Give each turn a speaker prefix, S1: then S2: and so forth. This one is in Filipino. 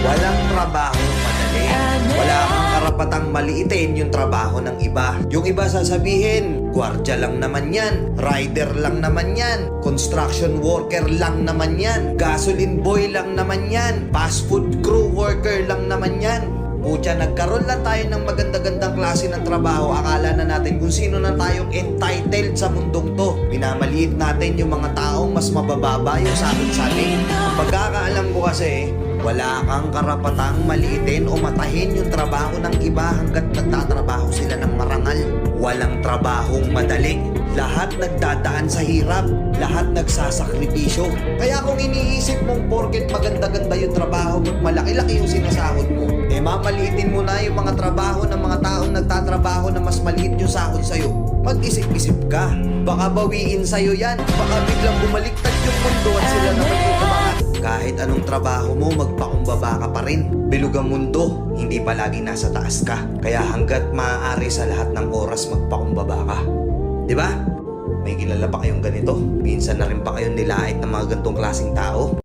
S1: Walang trabaho madali. Wala kang karapatang maliitin yung trabaho ng iba. Yung iba sasabihin, gwardiya lang naman yan, rider lang naman yan, construction worker lang naman yan, gasoline boy lang naman yan, fast food crew worker lang naman yan. Pucha, nagkaroon lang tayo ng maganda-gandang klase ng trabaho. Akala na natin kung sino na tayong entitled sa mundong to. Minamaliit natin yung mga taong mas mabababa yung sahod sa atin. Ang pagkakaalam ko kasi, wala kang karapatang maliitin o matahin yung trabaho ng iba hanggat nagtatrabaho sila ng marangal. Walang trabahong madali. Lahat nagdadaan sa hirap. Lahat nagsasakripisyo. Kaya kung iniisip mong porket maganda-ganda yung trabaho at malaki-laki yung sinasahod mo, mamaliitin mo na yung mga trabaho ng mga taong nagtatrabaho na mas maliit yung sahod sa'yo. Mag-isip-isip ka. Baka bawiin sa'yo yan. Baka biglang bumaliktad yung mundo at sila naman yung umangat. Kahit anong trabaho mo, magpakumbaba ka pa rin. Bilog ang mundo, hindi palagi nasa taas ka. Kaya hanggat maaari sa lahat ng oras, magpakumbaba ka. Diba? May kilala pa kayong ganito? Minsan na rin pa kayong nilait ng mga ganitong klaseng tao?